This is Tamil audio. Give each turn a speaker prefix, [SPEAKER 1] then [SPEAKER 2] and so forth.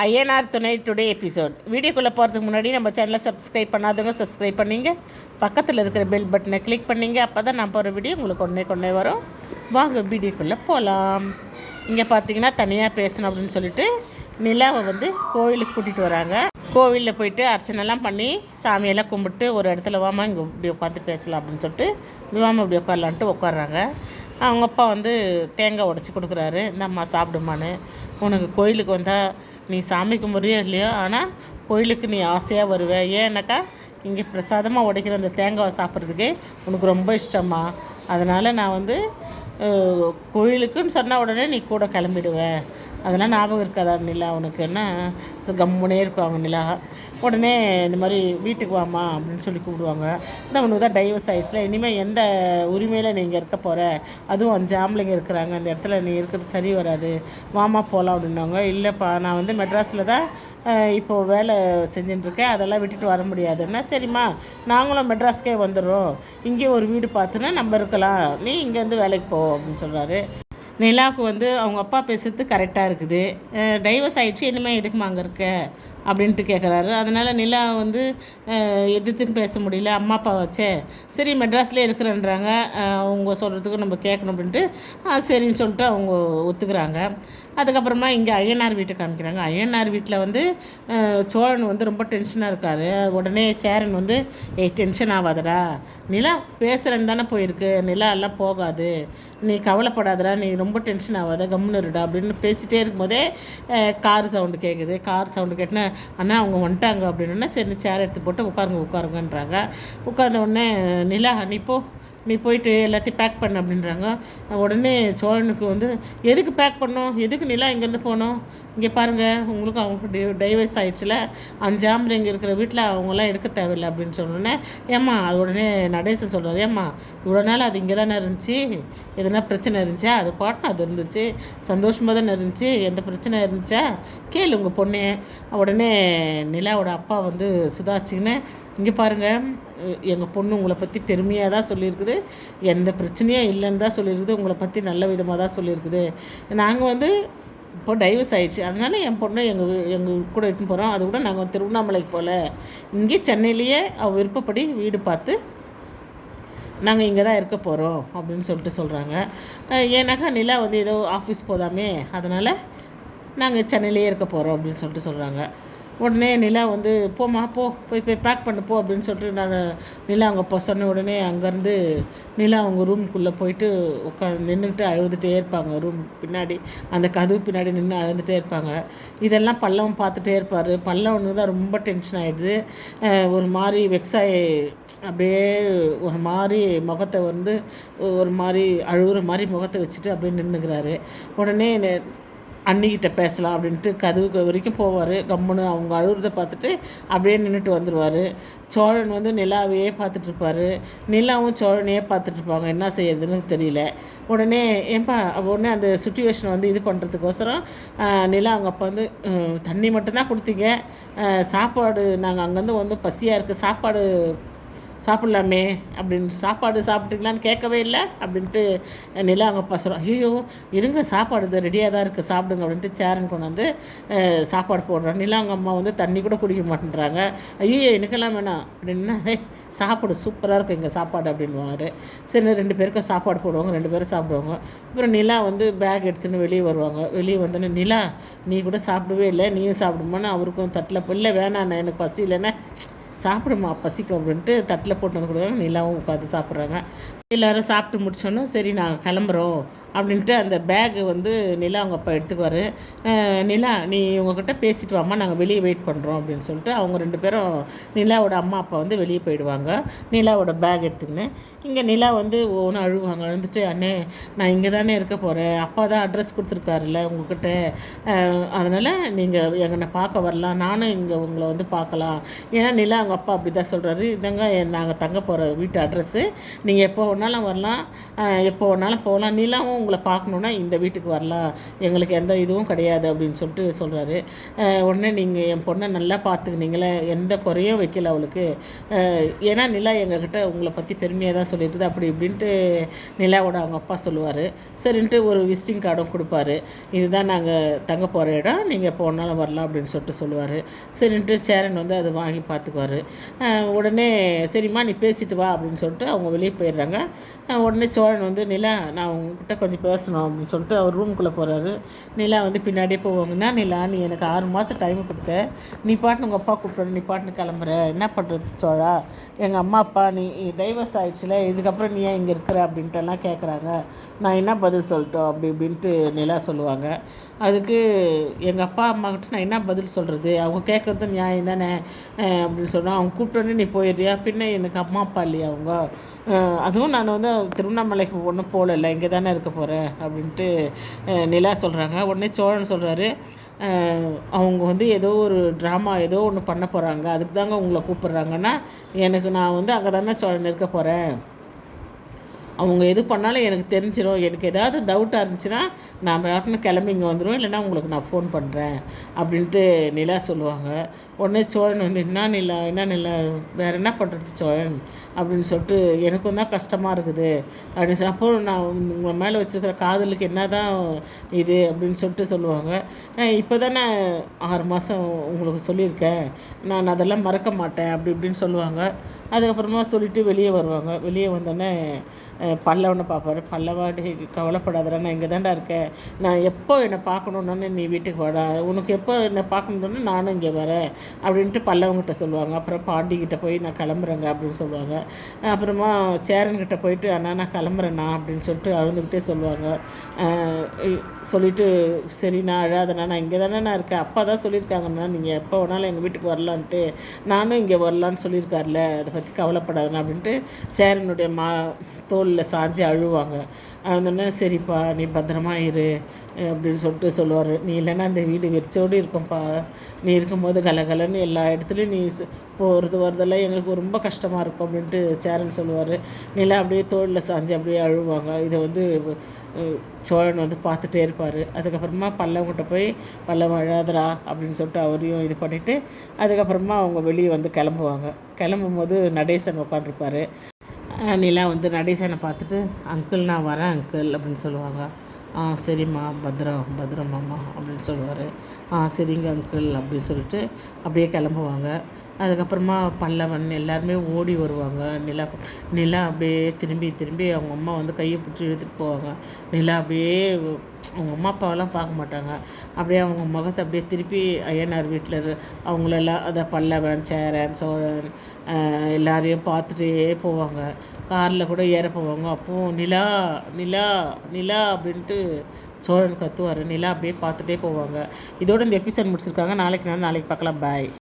[SPEAKER 1] ஐஎன்ஆர் துணை டுடே எபிசோட். வீடியோக்குள்ளே போகிறதுக்கு முன்னாடி நம்ம சேனலை சப்ஸ்கிரைப் பண்ணாதவங்க சப்ஸ்கிரைப் பண்ணிங்க, பக்கத்தில் இருக்கிற பெல் பட்டனை கிளிக் பண்ணிங்க. அப்போ தான் நான் போகிற வீடியோ உங்களுக்கு கொண்டே வரும். வாங்க வீடியோக்குள்ளே போகலாம். இங்கே பார்த்தீங்கன்னா தனியாக பேசணும் அப்படின்னு சொல்லிட்டு நிலாவை கோவிலுக்கு கூட்டிகிட்டு வராங்க. கோவிலில் போயிட்டு அர்ச்சனைலாம் பண்ணி சாமியெல்லாம் கும்பிட்டு ஒரு இடத்துல வாமா இங்கே இப்படி உட்காந்து பேசலாம் அப்படின்னு சொல்லிட்டு வாமா இப்படி உட்காரலான்ட்டு உட்காடுறாங்க. அவங்க அப்பா தேங்காய் உடச்சி கொடுக்குறாரு. இந்த அம்மா சாப்பிடுமான்னு. உனக்கு கோயிலுக்கு வந்தால் நீ சாமி கும்பிட்றியோ இல்லையோ, ஆனால் கோயிலுக்கு நீ ஆசையாக வருவே. ஏன்னாக்கா இங்கே பிரசாதமாக உடைக்கிற அந்த தேங்காவை சாப்பிட்றதுக்கு உனக்கு ரொம்ப இஷ்டமா. அதனால் நான் கோயிலுக்குன்னு சொன்ன உடனே நீ கூட கிளம்பிடுவேன். அதெல்லாம் ஞாபகம் இருக்காதா நிலா உனக்குன்னா? கம்முனே இருக்குவாங்க நிலா. உடனே இந்த மாதிரி வீட்டுக்கு வாமா அப்படின்னு சொல்லி கூப்பிடுவாங்க. இந்த உனக்கு தான் டைவர்ஸ் ஆகிடுச்சுல, இனிமேல் எந்த உரிமையில் நீங்கள் இருக்க போகிற, அதுவும் 5 ஆம்பளைங்க இருக்கிறாங்க, அந்த இடத்துல நீ இருக்கிறது சரி வராது, வாமா போகலாம் அப்படின்னாங்க. இல்லைப்பா, நான் மெட்ராஸில் தான் இப்போது வேலை செஞ்சுட்டுருக்கேன், அதெல்லாம் விட்டுட்டு வர முடியாதுன்னா, சரிம்மா நாங்களும் மெட்ராஸ்க்கே வந்துடுறோம், இங்கே ஒரு வீடு பார்த்துன்னா நம்ம இருக்கலாம், நீ இங்கேருந்து வேலைக்கு போ அப்படின்னு சொல்கிறாரு. நிலாவுக்கு அவங்க அப்பா பேசுறது கரெக்டாக இருக்குது. டைவர்ஸ் ஆகிடுச்சு, இனிமேல் எதுக்குமா அங்கே இருக்க அப்படின்ட்டு கேட்குறாரு. அதனால் நிலா எதிர்த்துன்னு பேச முடியல. அம்மா அப்பா வச்சே சரி மெட்ராஸ்லேயே இருக்கிறேன்றாங்க, அவங்க சொல்கிறதுக்கு நம்ம கேட்கணும் அப்படின்ட்டு சரின்னு சொல்லிட்டு அவங்க ஒத்துக்கிறாங்க. அதுக்கப்புறமா இங்கே ஐயனார் வீட்டை காமிக்கிறாங்க. ஐயனார் வீட்டில் சோழன் ரொம்ப டென்ஷனாக இருக்கார். உடனே சேரன் டென்ஷன் ஆகாதடா, நிலா பேசுகிறேன்னு தானே போயிருக்கு, நிலா எல்லாம் போகாது, நீ கவலைப்படாதடா, நீ ரொம்ப டென்ஷன் ஆகாத, கம்முன்னு இருடா அப்படின்னு பேசிகிட்டே இருக்கும்போதே கார் சவுண்டு கேட்குது. கார் சவுண்டு கேட்டுனா அண்ணா அவங்க வந்துட்டாங்க அப்படின்னா, சரி சேர் எடுத்து போட்டு உட்காருங்கன்றாங்க. உட்கார்ந்த உடனே நிலா நீ போயிட்டு எல்லாத்தையும் பேக் பண்ண அப்படின்றாங்க. உடனே சோழனுக்கு எதுக்கு பேக் பண்ணோம், எதுக்கு நிலா இங்கேருந்து போனோம், இங்கே பாருங்கள் உங்களுக்கு அவங்க டைவர்ஸ் ஆகிடுச்சுல, 5 ஆம்பளை இங்கே இருக்கிற வீட்டில் அவங்களாம் எடுக்க தேவையில்லை அப்படின்னு சொன்னோன்னே, ஏம்மா அது உடனே நடேச சொல்கிறார், ஏம்மா இவ்வளோ நாள் அது இங்கே தானே இருந்துச்சு, எதுனா பிரச்சனை இருந்துச்சா, அது பாட்டு அது இருந்துச்சு, சந்தோஷமாக தானே இருந்துச்சு, எந்த பிரச்சனை இருந்துச்சா கேளு உங்கள் பொண்ணே. உடனே நிலாவோட அப்பா சுதாச்சின்னு, இங்கே பாருங்கள் எங்கள் பொண்ணு உங்களை பற்றி பெருமையாக தான் சொல்லியிருக்குது, எந்த பிரச்சனையும் இல்லைன்னு தான் சொல்லியிருக்குது, உங்களை பற்றி நல்ல விதமாக தான் சொல்லியிருக்குது. நாங்கள் இப்போ டைவர்ஸ் ஆகிடுச்சு, அதனால் என் பொண்ணை எங்கள் கூட எடுத்துன்னு போகிறோம். அது கூட நாங்கள் திருவண்ணாமலைக்கு போகல, இங்கே சென்னையிலேயே அவள் விருப்பப்படி வீடு பார்த்து நாங்கள் இங்கே தான் இருக்க போகிறோம் அப்படின்னு சொல்கிறாங்க. ஏன்னாக்கா நிலா ஏதோ ஆஃபீஸ் போதாமே, அதனால் நாங்கள் சென்னையிலேயே இருக்க போகிறோம் அப்படின்னு சொல்கிறாங்க. உடனே நிலா போம்மா போய் பேக் பண்ணு போ அப்படின்னு சொல்லிட்டு நிலா அவங்க அப்பா சொன்ன உடனே அங்கேருந்து நிலா அவங்க ரூமுக்குள்ளே போயிட்டு நின்றுக்கிட்டு அழுதுகிட்டே இருப்பாங்க. ரூம் பின்னாடி அந்த கதவு பின்னாடி நின்று அழுதுகிட்டே இருப்பாங்க. இதெல்லாம் பல்லவன் பார்த்துட்டே இருப்பார். பல்லவனுக்கு தான் ரொம்ப டென்ஷன் ஆகிடுது. ஒரு மாதிரி வெக்ஸாகி அப்படியே ஒரு மாதிரி முகத்தை ஒரு மாதிரி அழுகுற மாதிரி முகத்தை வச்சுட்டு அப்படியே நின்றுக்கிறாரு. உடனே அண்ணிக்கிட்ட பேசலாம் அப்படின்ட்டு கதவுக்கு வரைக்கும் போவார். கம்முன்னு அவங்க அழுகிறத பார்த்துட்டு அப்படியே நின்றுட்டு வந்துடுவார். சோழன் நிலாவையே பார்த்துட்ருப்பார். நிலாவும் சோழனையே பார்த்துட்ருப்பாங்க. என்ன செய்யறதுன்னு தெரியல. உடனே உடனே அந்த சுச்சுவேஷனை இது பண்ணுறதுக்கோசரம் நிலா அவங்க அப்பா தண்ணி மட்டும்தான் கொடுத்தீங்க, சாப்பாடு நாங்கள் அங்கேருந்து பசியாக இருக்குது, சாப்பாடு சாப்பிட்லாமே அப்படின்னு, சாப்பாடு சாப்பிட்டீங்களான்னு கேட்கவே இல்லை அப்படின்ட்டு நிலா அவங்க பசுறோம். ஐயோ இருங்க, சாப்பாடு ரெடியாக தான் இருக்குது, சாப்பிடுங்க அப்படின்ட்டு சேரன் கொண்டு சாப்பாடு போடுறாங்க. நிலா அவங்க அம்மா தண்ணி கூட குடிக்க மாட்டேன்றாங்க. ஐயோ எனக்கெல்லாம் வேணாம் அப்படின்னா, சாப்பாடு சூப்பராக இருக்கும் எங்கள் சாப்பாடு அப்படின்வாரு. சரி 2 பேருக்கும் சாப்பாடு போடுவாங்க, 2 பேரும் சாப்பிடுவாங்க. அப்புறம் நிலா பேக் எடுத்துன்னு வெளியே வருவாங்க. வெளியே வந்தோன்னே, நிலா நீ கூட சாப்பிடவே இல்லை, நீயும் சாப்பிடுமான்னு அவருக்கும் தட்டில் இல்லை வேணாண்ணா எனக்கு பசி இல்லைன்னா, சாப்பிடுமா பசிக்கும் அப்படின்ட்டு தட்டில் போட்டு கொடுக்குறாங்க. நிலாவும் உட்காந்து சாப்பிட்றாங்க. எல்லோரும் சாப்பிட்டு முடிச்சோன்னே சரி நாங்கள் கிளம்புறோம் அப்படின்ட்டு அந்த பேகு நிலா அவங்க அப்பா எடுத்துக்குவார். நிலா நீ உங்ககிட்ட பேசிட்டு வாம்மா, நாங்கள் வெளியே வெயிட் பண்ணுறோம் அப்படின்னு சொல்லிட்டு அவங்க 2 பேரும் நிலாவோட அம்மா அப்பா வெளியே போயிடுவாங்க. நிலாவோட பேக் எடுத்துக்கின்னு இங்கே நிலா ஒவ்வொன்று அழுவாங்க. அழுந்துட்டு, அண்ணே நான் இங்கே தானே இருக்க போகிறேன், அப்பா தான் அட்ரஸ் கொடுத்துருக்காருல்ல உங்ககிட்ட, அதனால் நீங்கள் எங்களை பார்க்க வரலாம், நானும் இங்கே உங்களை பார்க்கலாம். ஏன்னா நிலா அவங்க அப்பா அப்படி தான் சொல்கிறாரு, இதாங்க நாங்கள் தங்க போகிற வீட்டு அட்ரஸ்ஸு, நீங்கள் எப்போ வேணாலும் வரலாம், எப்போ வேணாலும் போகலாம். நிலாவும் உங்களை பார்க்கணுன்னா இந்த வீட்டுக்கு வரலாம், எங்களுக்கு எந்த இதுவும் கிடையாது அப்படின்னு சொல்லிட்டு சொல்கிறாரு. உடனே நீங்கள் என் பொண்ணை நல்லா பார்த்துக்கினீங்களே, எந்த குறையும் வைக்கல அவளுக்கு, ஏன்னா நிலா எங்ககிட்ட உங்களை பற்றி பெருமையாக தான் சொல்லிட்டுது அப்படி இப்படின்ட்டு நிலாவோட அவங்க அப்பா சொல்லுவார். சரின்ட்டு ஒரு விசிட்டிங் கார்டும் கொடுப்பாரு. இதுதான் நாங்கள் தங்க போகிற இடம், நீங்கள் போனாலும் வரலாம் அப்படின்னு சொல்லிட்டு சொல்லுவார். சரின்ட்டு சேரன் வந்து அதை வாங்கி பார்த்துக்குவார். உடனே சரிம்மா நீ பேசிட்டு வா அப்படின்னு சொல்லிட்டு அவங்க வெளியே போயிடுறாங்க. உடனே சோழன் வந்து நிலா நான் உங்ககிட்ட கொஞ்சம் பேசணும் அப்படின்னு சொல்லிட்டு அவர் ரூமுக்குள்ளே போகிறாரு. நிலா வந்து பின்னாடியே போவாங்கன்னா, நிலா நீ எனக்கு 6 மாதம் டைம் கொடுத்த, நீ பாட்டுன்னு உங்கள் அப்பா கூப்பிட்டு நீ பாட்டுன்னு கிளம்புற, என்ன பண்ணுறது சோழா, எங்கள் அம்மா அப்பா நீ டைவர்ஸ் ஆகிடுச்சுல, இதுக்கப்புறம் நீ ஏன் இங்கே இருக்கிற அப்படின்ட்டுலாம் கேட்குறாங்க, நான் என்ன பதில் சொல்லிட்டோம் அப்படி இப்படின்ட்டு நிலா சொல்லுவாங்க. அதுக்கு எங்கள் அப்பா அம்மாக்கிட்ட நான் என்ன பதில் சொல்கிறது, அவங்க கேட்குறது நியாயம் தானே அப்படின்னு சொன்னால், அவங்க கூப்பிட்டோன்னே நீ போயிடுறியா, பின்ன எனக்கு அம்மா அப்பா இல்லையா அவங்க, அதுவும் நான் வந்து திருவண்ணாமலைக்கு ஒன்றும் போகல, இங்கே தானே இருக்க போகிறேன் அப்படின்ட்டு நிலா சொல்கிறாங்க. உடனே சோழன் சொல்கிறாரு, அவங்க வந்து ஏதோ ஒரு ட்ராமா ஏதோ ஒன்று பண்ண போகிறாங்க, அதுக்கு தாங்க உங்களை கூப்பிட்றாங்கன்னா, எனக்கு நான் வந்து அங்கே தானே சோழன் இருக்க போகிறேன், அவங்க எது பண்ணாலும் எனக்கு தெரிஞ்சிடும், எனக்கு ஏதாவது டவுட்டாக இருந்துச்சுன்னா நான் பாட்டுன்னு கிளம்பி இங்கே வந்துடும், இல்லைன்னா உங்களுக்கு நான் ஃபோன் பண்ணுறேன் அப்படின்ட்டு நிலா சொல்லுவாங்க. உடனே சோழன் வந்து என்ன நிலா வேறு என்ன பண்ணுறது சோழன் அப்படின்னு சொல்லிட்டு எனக்கும் தான் கஷ்டமாக இருக்குது அப்படின்னு சொல்லி, அப்போ நான் உங்கள் மேலே வச்சுருக்கிற காதலுக்கு என்ன தான் இது அப்படின்னு சொல்லிட்டு சொல்லுவாங்க. இப்போ தானே 6 மாதம் உங்களுக்கு சொல்லியிருக்கேன், நான் அதெல்லாம் மறக்க மாட்டேன் அப்படி இப்படின்னு சொல்லுவாங்க. அதுக்கப்புறமா சொல்லிவிட்டு வெளியே வருவாங்க. வெளியே வந்தோடனே பல்லவனை பார்ப்பார். பல்லவாடி கவலைப்படாதடா, நான் இங்கே தான்டா இருக்கேன், நான் எப்போ என்னை பார்க்கணுன்னு நீ வீட்டுக்கு வாடா, உனக்கு எப்போ என்னை பார்க்கணுன்னு நானும் இங்கே வரேன் அப்படின்ட்டு பல்லவங்கிட்ட சொல்லுவாங்க. அப்புறம் பாண்டிக்கிட்ட போய் நான் கிளம்புறேங்க அப்படின்னு சொல்லுவாங்க. அப்புறமா சேரன்கிட்ட போயிட்டு அண்ணா நான் கிளம்புறேண்ணா அப்படின்னு சொல்லிட்டு அழுதுகிட்டே சொல்லுவாங்க. சொல்லிவிட்டு சரி நான் அழாதண்ணா, நான் இங்கே தானே நான் இருக்கேன், அப்பா தான் சொல்லியிருக்காங்கண்ணா நீங்கள் எப்போ வேணாலும் எங்கள் வீட்டுக்கு வரலான்ட்டு, நானும் இங்கே வரலான்னு சொல்லியிருக்காருல, அதை பற்றி கவலைப்படாதுண்ணா அப்படின்ட்டு சேரனுடைய தோளில் சாஞ்சு அழுவாங்க. அழுந்தோடனே சரிப்பா நீ பத்திரமா இரு அப்படின்னு சொல்லிட்டு சொல்லுவார். நீ இல்லைன்னா அந்த வீடு வெறிச்சோடு இருக்கும்ப்பா, நீ இருக்கும்போது கலகலன்னு எல்லா இடத்துலையும் நீ போகிறது வரதெல்லாம் எங்களுக்கு ரொம்ப கஷ்டமாக இருக்கும் அப்படின்ட்டு சேரன் சொல்லுவார். நிலா அப்படியே தோளில் சாஞ்சு அப்படியே அழுவாங்க. இதை வந்து சோழன் வந்து பார்த்துட்டே இருப்பார். அதுக்கப்புறமா பல்லவங்கிட்ட போய் பல்லவ அழாதரா அப்படின்னு சொல்லிட்டு அவரையும் இது பண்ணிவிட்டு அதுக்கப்புறமா அவங்க வெளியே வந்து கிளம்புவாங்க. கிளம்பும்போது நடேசன் உட்காந்துருப்பார். நிலா வந்து நடேசனை பார்த்துட்டு அங்கிள் நான் வரேன் அங்கிள் அப்படின்னு சொல்லுவாங்க. சரிம்மா பத்திரமாம்மா அப்படின்னு சொல்லுவார். சரிங்க அங்கிள் அப்படின்னு சொல்லிட்டு அப்படியே கிளம்புவாங்க. அதுக்கப்புறமா பல்லவன் எல்லாருமே ஓடி வருவாங்க. நிலா அப்படியே திரும்பி அவங்க அம்மா வந்து கையை பிடிச்சி இழுத்துட்டு போவாங்க. நிலா அப்படியே அவங்க அம்மா அப்பாவெல்லாம் பார்க்க மாட்டாங்க. அப்படியே அவங்க முகத்தை அப்படியே திருப்பி ஐயனார் வீட்டில் அவங்களெல்லாம் அதை பல்லவன் சேரன் சோழன் எல்லாரையும் பார்த்துட்டே போவாங்க. காரில் கூட ஏற போவாங்க. அப்போது நிலா நிலா நிலா அப்படின்ட்டு சோழன் கத்துவார். நிலா அப்படியே பார்த்துட்டே போவாங்க. இதோட இந்த எபிசோட் முடிச்சிருக்காங்க. நாளைக்கு பார்க்கலாம். பாய்.